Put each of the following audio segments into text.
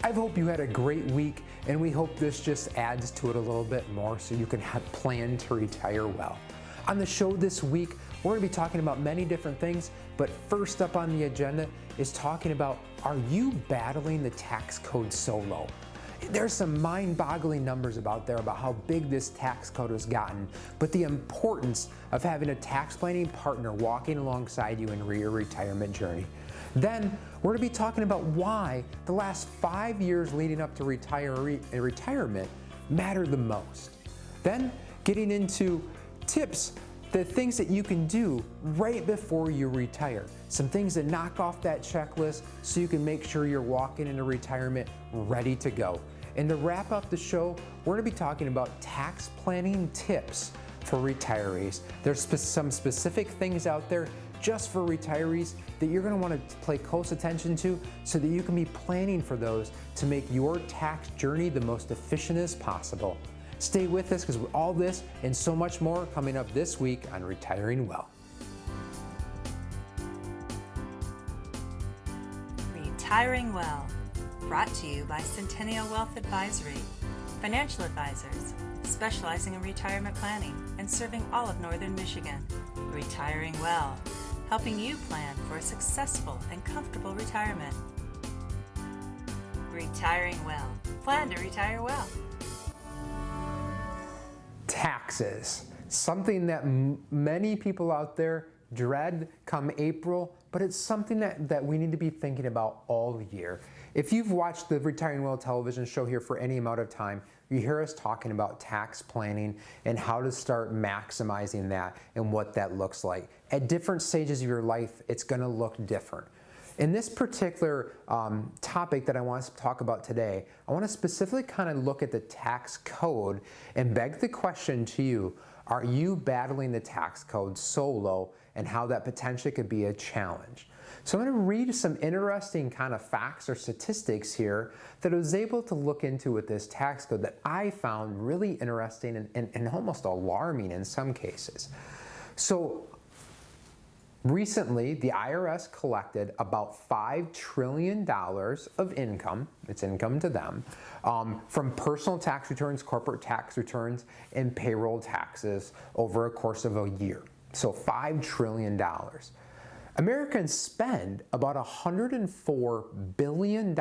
I hope you had a great week, and we hope this just adds to it a little bit more so you can plan to retire well. On the show this week, we're going to be talking about many different things, but first up on the agenda is talking about, are you battling the tax code solo? There's some mind-boggling numbers about how big this tax code has gotten, but the importance of having a tax planning partner walking alongside you in your retirement journey. Then we're going to be talking about why the last 5 years leading up to retirement matter the most. Then getting into tips, the things that you can do right before you retire. Some things that knock off that checklist so you can make sure you're walking into retirement ready to go. And to wrap up the show, we're going to be talking about tax planning tips for retirees. There's some specific things out there just for retirees that you're going to want to pay close attention to so that you can be planning for those to make your tax journey the most efficient as possible. Stay with us because all this and so much more coming up this week on Retiring Well. Retiring Well, brought to you by Centennial Wealth Advisory, financial advisors specializing in retirement planning and serving all of Northern Michigan. Retiring Well, helping you plan for a successful and comfortable retirement. Retiring Well, plan to retire well. Taxes, something that many people out there dread come April, but it's something that we need to be thinking about all year. If you've watched the Retiring Well television show here for any amount of time, you hear us talking about tax planning and how to start maximizing that and what that looks like. At different stages of your life, it's going to look different. In this particular topic that I want to talk about today, I want to specifically kind of look at the tax code and beg the question to you, are you battling the tax code solo and how that potentially could be a challenge? So I'm going to read some interesting kind of facts or statistics here that I was able to look into with this tax code that I found really interesting and almost alarming in some cases. So recently, the IRS collected about $5 trillion of income, it's income to them, from personal tax returns, corporate tax returns, and payroll taxes over a course of a year. So $5 trillion. Americans spend about $104 billion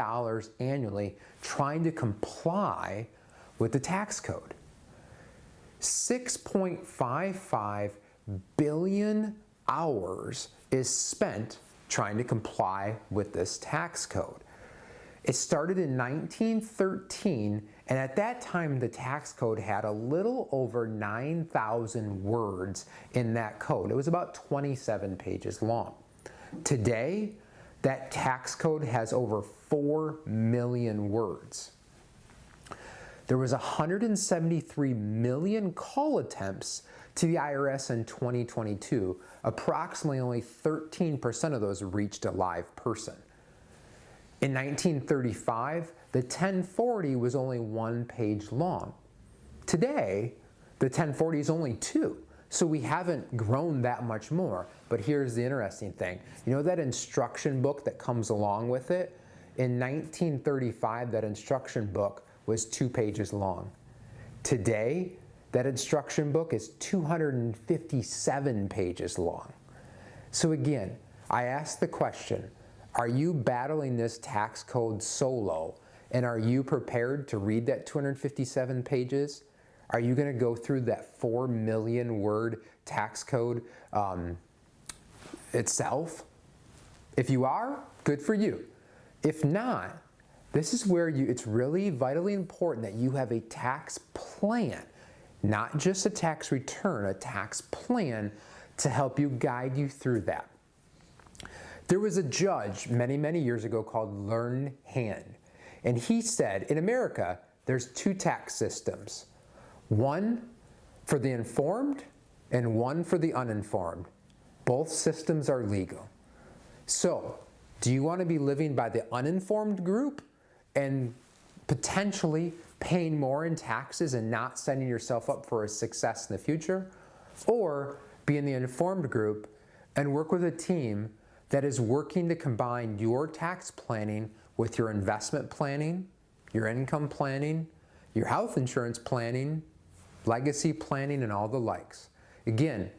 annually trying to comply with the tax code. 6.55 billion hours is spent trying to comply with this tax code. It started in 1913, and at that time the tax code had a little over 9,000 words in that code. It was about 27 pages long. Today, that tax code has over 4 million words. There was 173 million call attempts to the IRS in 2022. Approximately only 13% of those reached a live person. In 1935, the 1040 was only 1 page long. Today, the 1040 is only 2. So we haven't grown that much more. But here's the interesting thing. You know that instruction book that comes along with it? In 1935, that instruction book was 2 pages long. Today, that instruction book is 257 pages long. So again, I ask the question, are you battling this tax code solo? And are you prepared to read that 257 pages? Are you going to go through that 4 million word tax code itself? If you are, good for you. If not, this is where it's really vitally important that you have a tax plan, not just a tax return, a tax plan to help you guide you through that. There was a judge many, many years ago called Learned Hand, and he said, in America, there's 2 tax systems. One for the informed and one for the uninformed. Both systems are legal. So, do you want to be living by the uninformed group and potentially paying more in taxes and not setting yourself up for a success in the future? Or be in the informed group and work with a team that is working to combine your tax planning with your investment planning, your income planning, your health insurance planning, legacy planning, and all the likes. Again,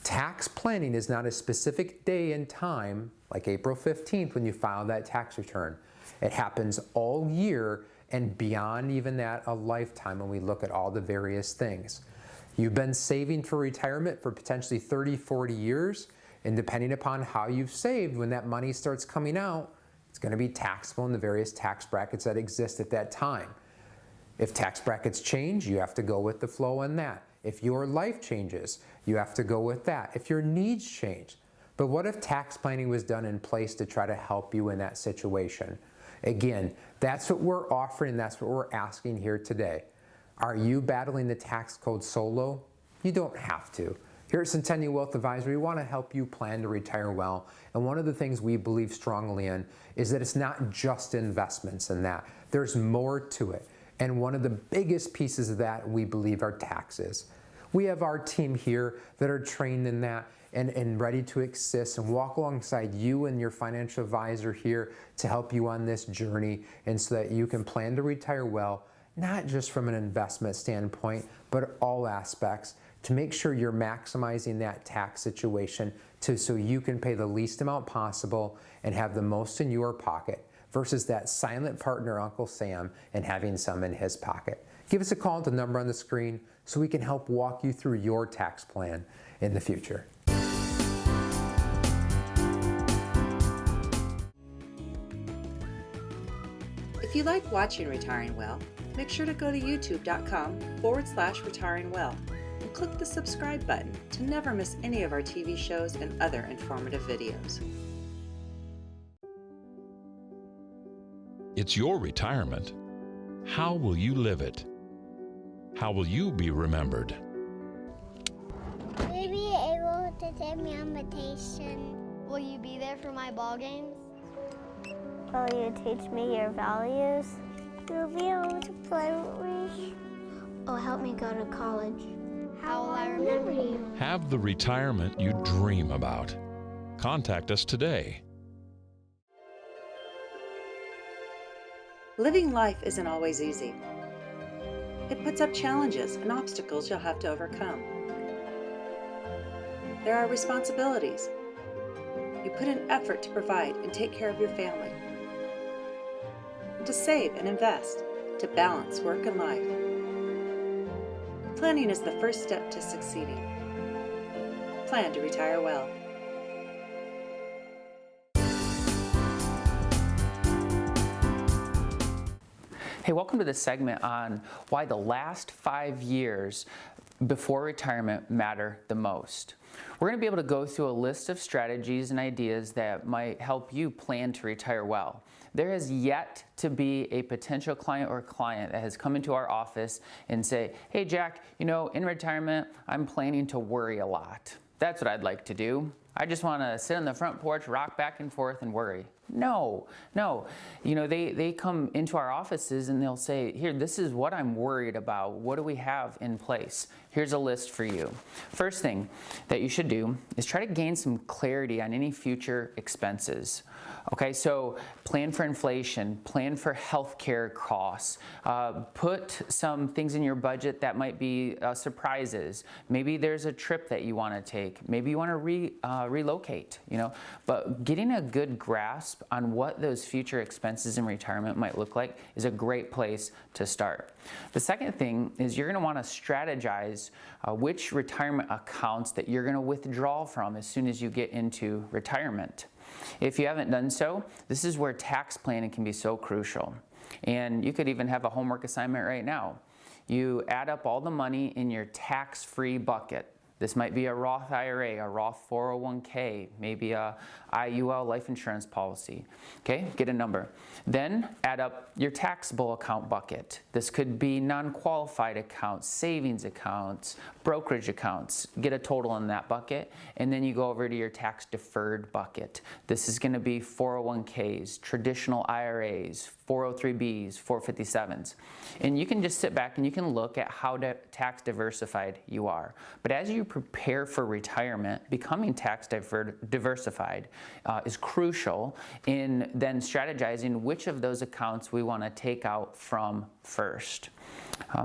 tax planning is not a specific day and time like April 15th when you file that tax return. It happens all year and beyond even that, a lifetime when we look at all the various things. You've been saving for retirement for potentially 30, 40 years, and depending upon how you've saved, when that money starts coming out, it's going to be taxable in the various tax brackets that exist at that time. If tax brackets change, you have to go with the flow on that. If your life changes, you have to go with that. If your needs change. But what if tax planning was done in place to try to help you in that situation? Again, that's what we're offering, and that's what we're asking here today. Are you battling the tax code solo? You don't have to. Here at Centennial Wealth Advisory, we want to help you plan to retire well. And one of the things we believe strongly in is that it's not just investments in that. There's more to it. And one of the biggest pieces of that we believe are taxes. We have our team here that are trained in that and ready to assist and walk alongside you and your financial advisor here to help you on this journey, and so that you can plan to retire well, not just from an investment standpoint, but all aspects, to make sure you're maximizing that tax situation so you can pay the least amount possible and have the most in your pocket, versus that silent partner, Uncle Sam, and having some in his pocket. Give us a call at the number on the screen so we can help walk you through your tax plan in the future. If you like watching Retiring Well, make sure to go to youtube.com/retiringwell and click the subscribe button to never miss any of our TV shows and other informative videos. It's your retirement. How will you live it? How will you be remembered? Will you be able to take me on vacation? Will you be there for my ball games? Will you teach me your values? You'll be able to play with me. Oh, help me go to college. How will I remember you? Have the retirement you dream about. Contact us today. Living life isn't always easy. It puts up challenges and obstacles you'll have to overcome. There are responsibilities. You put in effort to provide and take care of your family, and to save and invest, to balance work and life. Planning is the first step to succeeding. Plan to retire well. Hey, welcome to this segment on why the last 5 years before retirement matter the most. We're going to be able to go through a list of strategies and ideas that might help you plan to retire well. There has yet to be a potential client or client that has come into our office and say, hey Jack, in retirement, I'm planning to worry a lot. That's what I'd like to do. I just want to sit on the front porch, rock back and forth and worry. No. They come into our offices and they'll say, here, this is what I'm worried about. What do we have in place? Here's a list for you. First thing that you should do is try to gain some clarity on any future expenses. Okay, so plan for inflation, plan for healthcare costs, put some things in your budget that might be surprises. Maybe there's a trip that you want to take. Maybe you want to relocate, But getting a good grasp on what those future expenses in retirement might look like is a great place to start. The second thing is you're going to want to strategize which retirement accounts that you're going to withdraw from as soon as you get into retirement. If you haven't done so, this is where tax planning can be so crucial. And you could even have a homework assignment right now. You add up all the money in your tax-free bucket. This might be a Roth IRA, a Roth 401k, maybe a IUL life insurance policy. Okay, get a number. Then add up your taxable account bucket. This could be non-qualified accounts, savings accounts, brokerage accounts. Get a total in that bucket, and then you go over to your tax deferred bucket. This is going to be 401ks, traditional IRAs, 403bs, 457s. And you can just sit back and you can look at how tax diversified you are. But as you prepare for retirement, becoming tax diversified is crucial in then strategizing which of those accounts we want to take out from first.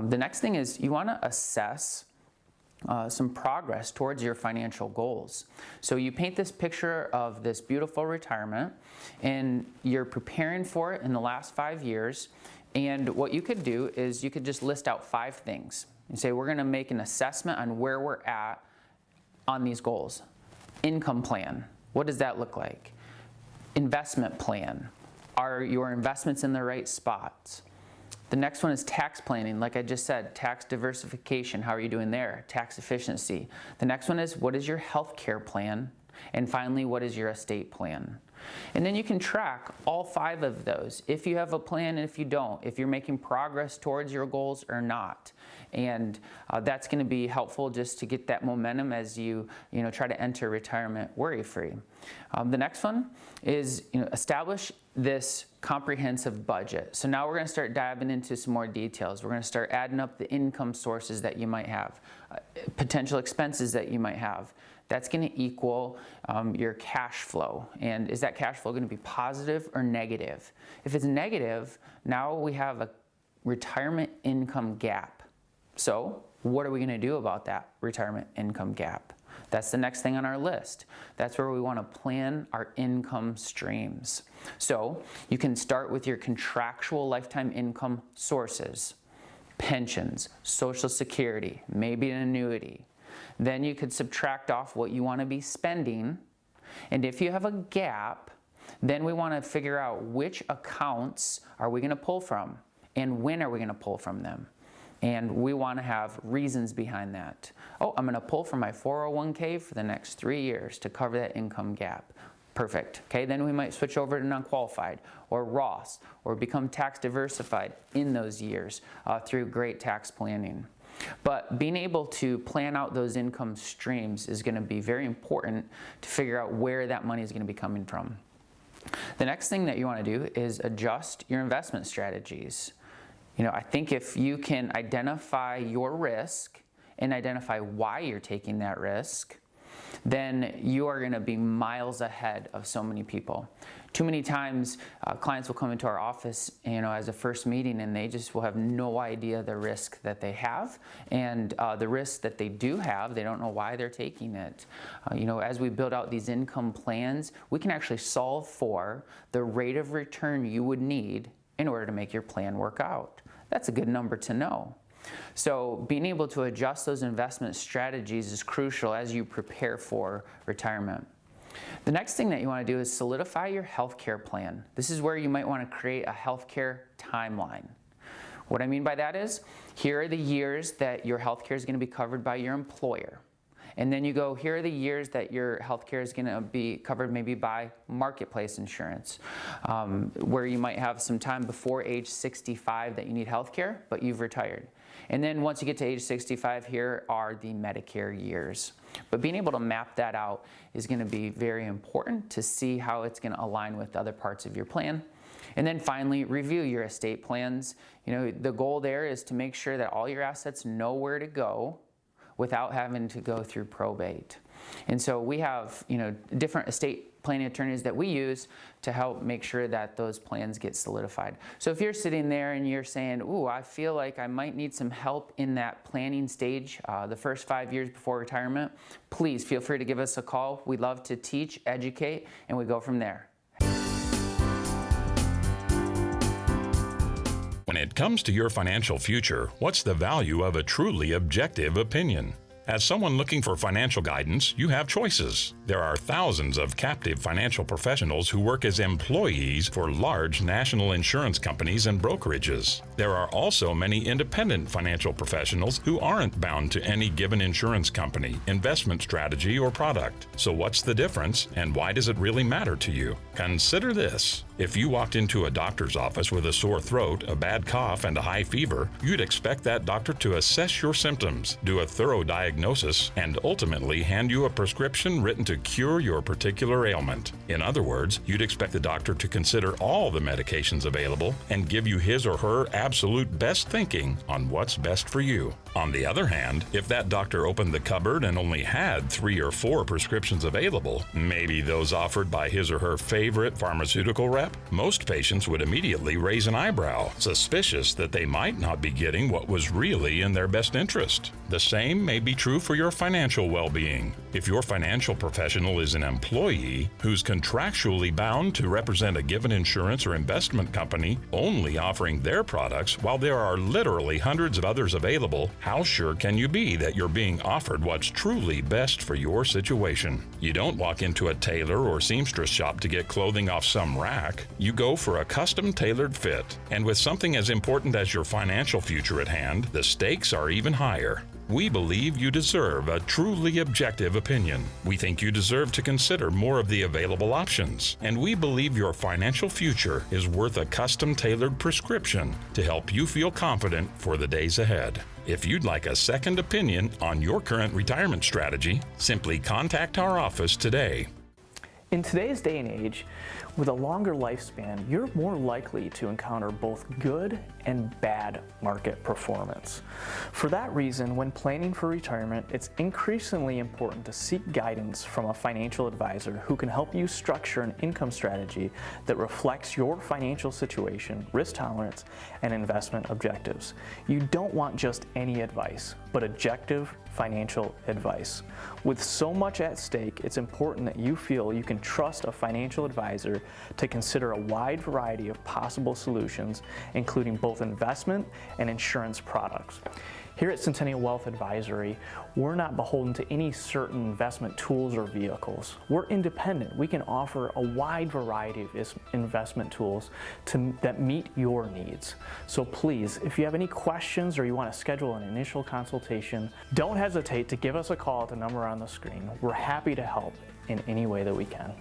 The next thing is you want to assess some progress towards your financial goals. So you paint this picture of this beautiful retirement, and you're preparing for it in the last 5 years. And what you could do is you could just list out 5 things and say, we're going to make an assessment on where we're at on these goals. Income plan, what does that look like? Investment plan, are your investments in the right spots? The next one is tax planning. Like I just said, tax diversification. How are you doing there? Tax efficiency. The next one is, what is your health care plan? And finally, what is your estate plan? And then you can track all 5 of those. If you have a plan and if you don't, if you're making progress towards your goals or not. And that's going to be helpful just to get that momentum as you try to enter retirement worry-free. The next one is establish this comprehensive budget. So now we're going to start diving into some more details. We're going to start adding up the income sources that you might have, potential expenses that you might have. That's going to equal your cash flow. And is that cash flow going to be positive or negative? If it's negative, now we have a retirement income gap. So what are we going to do about that retirement income gap? That's the next thing on our list. That's where we want to plan our income streams. So you can start with your contractual lifetime income sources, pensions, Social Security, maybe an annuity. Then you could subtract off what you want to be spending. And if you have a gap, then we want to figure out which accounts are we going to pull from and when are we going to pull from them. And we want to have reasons behind that. Oh, I'm going to pull from my 401k for the next 3 years to cover that income gap. Perfect. Okay, then we might switch over to non-qualified or Roth or become tax diversified in those years through great tax planning. But being able to plan out those income streams is going to be very important to figure out where that money is going to be coming from. The next thing that you want to do is adjust your investment strategies. I think if you can identify your risk and identify why you're taking that risk, then you are going to be miles ahead of so many people. Too many times clients will come into our office as a first meeting and they just will have no idea the risk that they have, and the risk that they do have, they don't know why they're taking it. As we build out these income plans, we can actually solve for the rate of return you would need in order to make your plan work out. That's a good number to know. So being able to adjust those investment strategies is crucial as you prepare for retirement. The next thing that you want to do is solidify your healthcare plan. This is where you might want to create a healthcare timeline. What I mean by that is, here are the years that your healthcare is going to be covered by your employer. And then you go, here are the years that your healthcare is going to be covered maybe by marketplace insurance, where you might have some time before age 65 that you need healthcare, but you've retired. And then once you get to age 65, here are the Medicare years. But being able to map that out is going to be very important to see how it's going to align with other parts of your plan. And then finally, review your estate plans. The goal there is to make sure that all your assets know where to go without having to go through probate. And so we have, different estate planning attorneys that we use to help make sure that those plans get solidified. So if you're sitting there and you're saying, ooh, I feel like I might need some help in that planning stage, the first 5 years before retirement, please feel free to give us a call. We love to teach, educate, and we go from there. When it comes to your financial future, what's the value of a truly objective opinion? As someone looking for financial guidance, you have choices. There are thousands of captive financial professionals who work as employees for large national insurance companies and brokerages. There are also many independent financial professionals who aren't bound to any given insurance company, investment strategy, or product. So what's the difference, and why does it really matter to you? Consider this. If you walked into a doctor's office with a sore throat, a bad cough, and a high fever, you'd expect that doctor to assess your symptoms, do a thorough diagnosis, and ultimately hand you a prescription written to cure your particular ailment. In other words, you'd expect the doctor to consider all the medications available and give you his or her absolute best thinking on what's best for you. On the other hand, if that doctor opened the cupboard and only had 3 or 4 prescriptions available, maybe those offered by his or her favorite pharmaceutical rep, most patients would immediately raise an eyebrow, suspicious that they might not be getting what was really in their best interest. The same may be true for your financial well-being. If your financial professional is an employee who's contractually bound to represent a given insurance or investment company, only offering their products while there are literally hundreds of others available, how sure can you be that you're being offered what's truly best for your situation? You don't walk into a tailor or seamstress shop to get clothing off some rack. You go for a custom-tailored fit. And with something as important as your financial future at hand, the stakes are even higher. We believe you deserve a truly objective opinion. We think you deserve to consider more of the available options. And we believe your financial future is worth a custom-tailored prescription to help you feel confident for the days ahead. If you'd like a second opinion on your current retirement strategy, simply contact our office today. In today's day and age, with a longer lifespan, you're more likely to encounter both good and bad market performance. For that reason, when planning for retirement, it's increasingly important to seek guidance from a financial advisor who can help you structure an income strategy that reflects your financial situation, risk tolerance, and investment objectives. You don't want just any advice, but objective financial advice. With so much at stake, it's important that you feel you can trust a financial advisor to consider a wide variety of possible solutions, including both investment and insurance products. Here at Centennial Wealth Advisory, we're not beholden to any certain investment tools or vehicles. We're independent. We can offer a wide variety of investment tools that meet your needs. So please, if you have any questions or you want to schedule an initial consultation, don't hesitate to give us a call at the number on the screen. We're happy to help in any way that we can.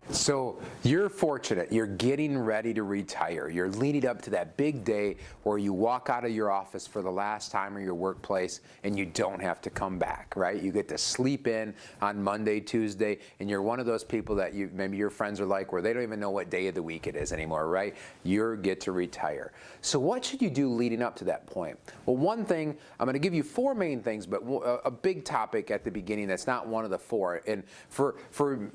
So you're fortunate, you're getting ready to retire. You're leading up to that big day where you walk out of your office for the last time or your workplace and you don't have to come back, right? You get to sleep in on Monday, Tuesday, and you're one of those people that maybe your friends are like where they don't even know what day of the week it is anymore, right? You get to retire. So what should you do leading up to that point? Well, one thing, I'm going to give you 4 main things, but a big topic at the beginning that's not one of the 4. And for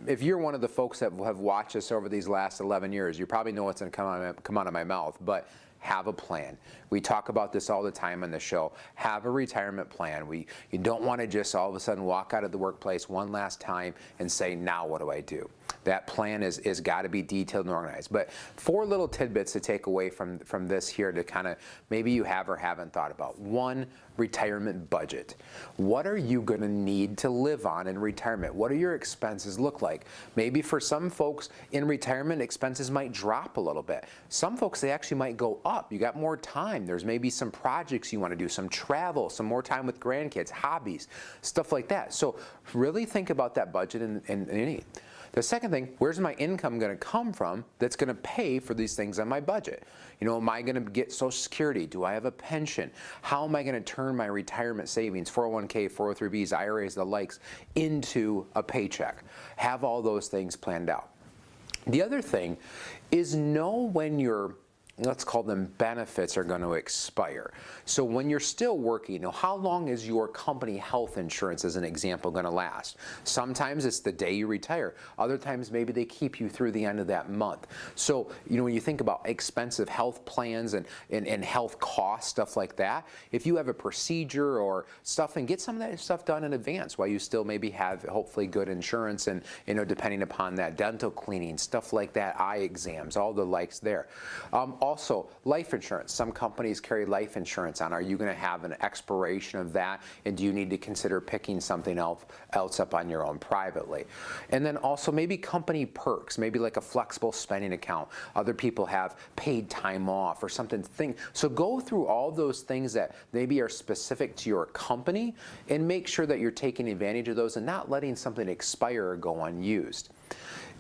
if you're one of the folks that have watched us over these last 11 years, you probably know what's going to come out of my mouth, but have a plan. We talk about this all the time on the show. Have a retirement plan. You don't want to just all of a sudden walk out of the workplace one last time and say, now what do I do? That plan is got to be detailed and organized. But 4 little tidbits to take away from this here to kind of maybe you have or haven't thought about. 1, retirement budget. What are you going to need to live on in retirement? What do your expenses look like? Maybe for some folks in retirement, expenses might drop a little bit. Some folks, they actually might go up. You got more time. There's maybe some projects you want to do, some travel, some more time with grandkids, hobbies, stuff like that. So really think about that budget and need. The second thing, where's my income going to come from that's going to pay for these things on my budget? You know, am I going to get Social Security? Do I have a pension? How am I going to turn my retirement savings, 401k, 403bs, IRAs, the likes, into a paycheck? Have all those things planned out. The other thing is know when your, let's call them benefits, are going to expire. So when you're still working, you know, how long is your company health insurance, as an example, going to last? Sometimes it's the day you retire. Other times maybe they keep you through the end of that month. So, you know, when you think about expensive health plans and health costs, stuff like that, if you have a procedure or stuff, and get some of that stuff done in advance while you still maybe have hopefully good insurance and, you know, depending upon that, dental cleaning, stuff like that, eye exams, all the likes there. Also, life insurance. Some companies carry life insurance on. Are you going to have an expiration of that, and do you need to consider picking something else up on your own privately? And then also maybe company perks, maybe like a flexible spending account. Other people have paid time off or something. So go through all those things that maybe are specific to your company and make sure that you're taking advantage of those and not letting something expire or go unused.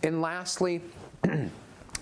And lastly,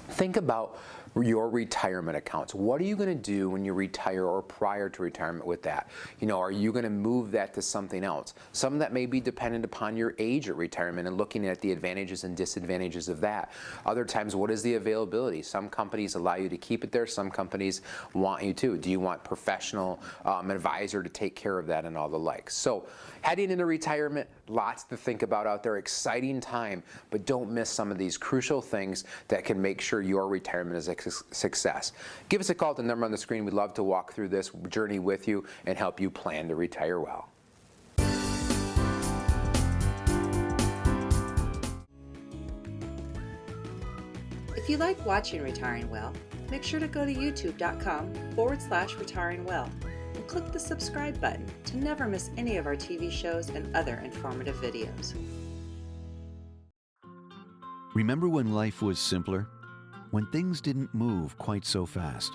think about your retirement accounts. What are you going to do when you retire or prior to retirement with that? You know, are you going to move that to something else? Some of that may be dependent upon your age at retirement and looking at the advantages and disadvantages of that. Other times, what is the availability? Some companies allow you to keep it there. Some companies want you to. Do you want professional advisor to take care of that and all the like? So heading into retirement, lots to think about out there. Exciting time, but don't miss some of these crucial things that can make sure your retirement is a success. Give us a call at the number on the screen. We'd love to walk through this journey with you and help you plan to retire well. If you like watching Retiring Well, make sure to go to youtube.com/retiringwell and click the subscribe button to never miss any of our TV shows and other informative videos. Remember when life was simpler? When things didn't move quite so fast,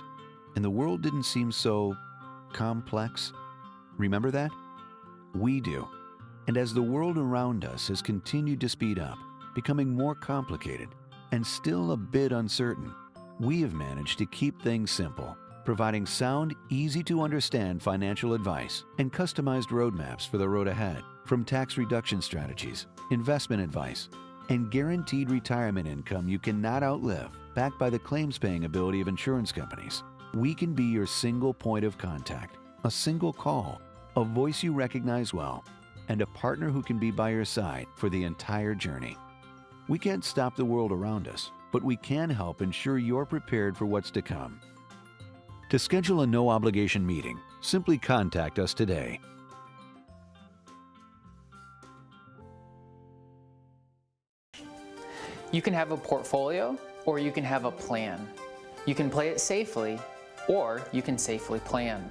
and the world didn't seem so complex? Remember that? We do. And as the world around us has continued to speed up, becoming more complicated, and still a bit uncertain, we have managed to keep things simple, providing sound, easy-to-understand financial advice and customized roadmaps for the road ahead, from tax reduction strategies, investment advice, and guaranteed retirement income you cannot outlive, backed by the claims-paying ability of insurance companies. We can be your single point of contact, a single call, a voice you recognize well, and a partner who can be by your side for the entire journey. We can't stop the world around us, but we can help ensure you're prepared for what's to come. To schedule a no-obligation meeting, simply contact us today. You can have a portfolio, or you can have a plan. You can play it safely, or you can safely plan.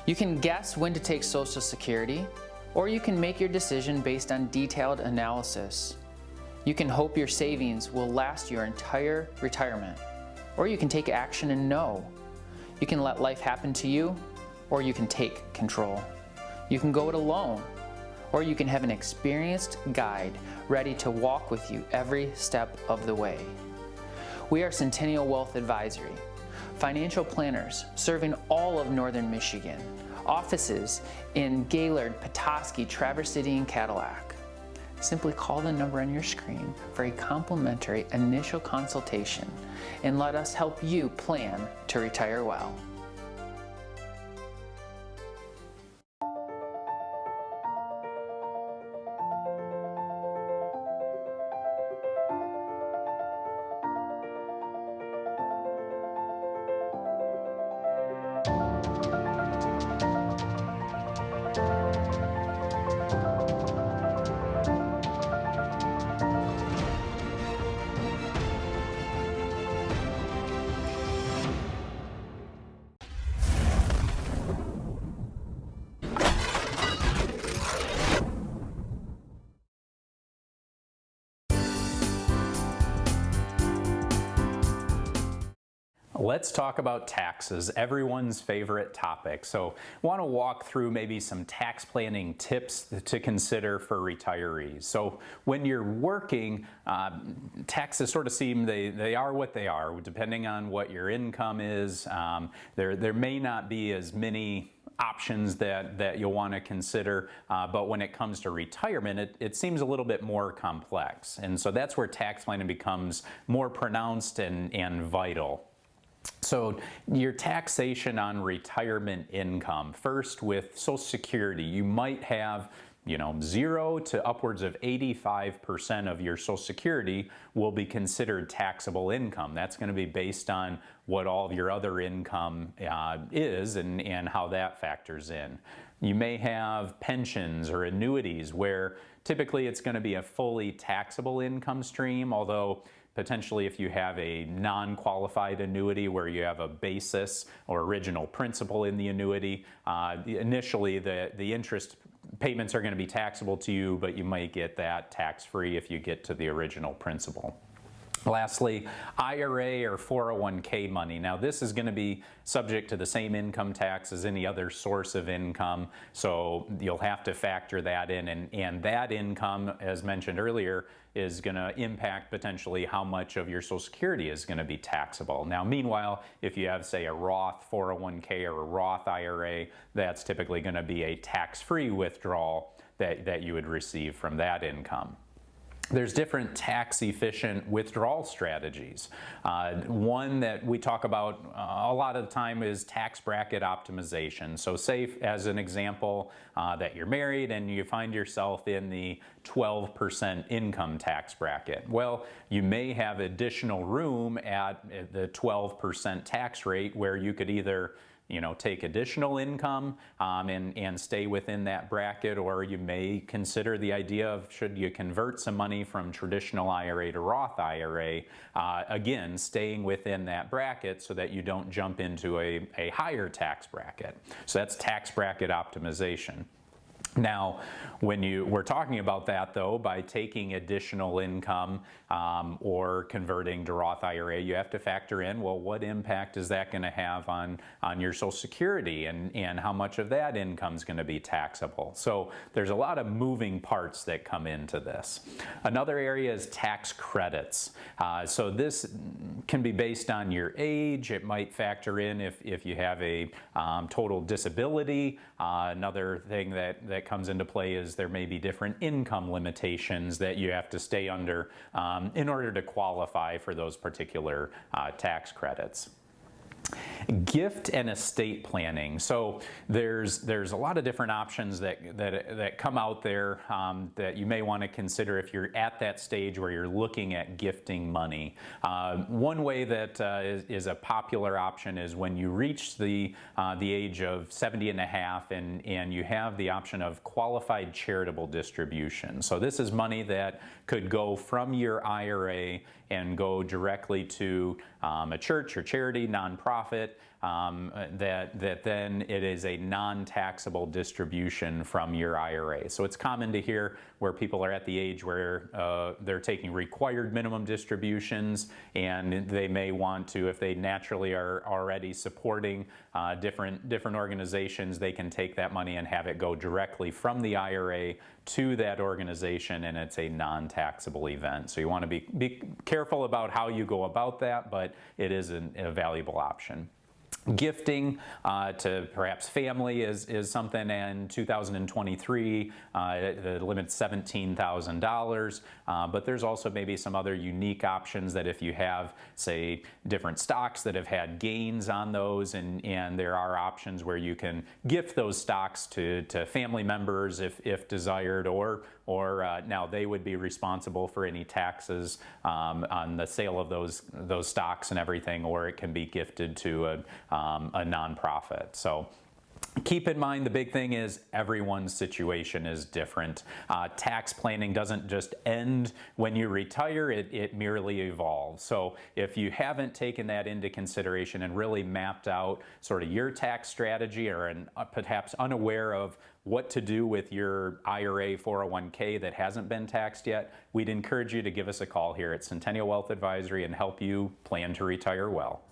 You can guess when to take Social Security, or you can make your decision based on detailed analysis. You can hope your savings will last your entire retirement, or you can take action and know. You can let life happen to you, or you can take control. You can go it alone, or you can have an experienced guide ready to walk with you every step of the way. We are Centennial Wealth Advisory, financial planners serving all of Northern Michigan, offices in Gaylord, Petoskey, Traverse City, and Cadillac. Simply call the number on your screen for a complimentary initial consultation and let us help you plan to retire well. Let's talk about taxes, everyone's favorite topic. So I want to walk through maybe some tax planning tips to consider for retirees. So when you're working, taxes sort of seem they are what they are, depending on what your income is. There may not be as many options that you'll want to consider, but when it comes to retirement, it seems a little bit more complex. And so that's where tax planning becomes more pronounced and vital. So your taxation on retirement income, first with Social Security, you might have 0 to upwards of 85% of your Social Security will be considered taxable income. That's going to be based on what all of your other income is and how that factors in. You may have pensions or annuities where typically it's going to be a fully taxable income stream, although potentially if you have a non-qualified annuity where you have a basis or original principal in the annuity, initially the interest payments are going to be taxable to you, but you might get that tax-free if you get to the original principal. Lastly, IRA or 401k money. Now this is going to be subject to the same income tax as any other source of income, so you'll have to factor that in, and that income, as mentioned earlier, is going to impact potentially how much of your Social Security is going to be taxable. Now meanwhile, if you have, say, a Roth 401k or a Roth IRA, that's typically going to be a tax-free withdrawal that you would receive from that income. There's different tax-efficient withdrawal strategies. One that we talk about a lot of the time is tax bracket optimization. So say, as an example, that you're married and you find yourself in the 12% income tax bracket. Well, you may have additional room at the 12% tax rate where you could either take additional income and stay within that bracket, or you may consider the idea of, should you convert some money from traditional IRA to Roth IRA, again, staying within that bracket so that you don't jump into a higher tax bracket. So that's tax bracket optimization. Now, when we're talking about that, though, by taking additional income or converting to Roth IRA, you have to factor in, well, what impact is that going to have on your Social Security, and how much of that income is going to be taxable? So there's a lot of moving parts that come into this. Another area is tax credits. So this can be based on your age. It might factor in if you have a total disability. Another thing that comes into play is there may be different income limitations that you have to stay under in order to qualify for those particular tax credits. Gift and estate planning. So there's a lot of different options that come out there that you may want to consider if you're at that stage where you're looking at gifting money. One way that is a popular option is when you reach the age of 70 and a half and you have the option of qualified charitable distribution. So this is money that could go from your IRA and go directly to a church or charity, nonprofit, that then it is a non-taxable distribution from your IRA. So it's common to hear where people are at the age where they're taking required minimum distributions, and they may want to, if they naturally are already supporting different organizations, they can take that money and have it go directly from the IRA to that organization, and it's a non-taxable event. So you want to be careful about how you go about that, but it is a valuable option. Gifting to perhaps family is something in 2023, the limit's $17,000, but there's also maybe some other unique options that if you have, say, different stocks that have had gains on those, and there are options where you can gift those stocks to family members if desired, or now they would be responsible for any taxes on the sale of those stocks and everything, or it can be gifted to a nonprofit. So keep in mind, the big thing is everyone's situation is different. Tax planning doesn't just end when you retire, it merely evolves. So if you haven't taken that into consideration and really mapped out sort of your tax strategy, or perhaps unaware of what to do with your IRA 401k that hasn't been taxed yet, we'd encourage you to give us a call here at Centennial Wealth Advisory and help you plan to retire well.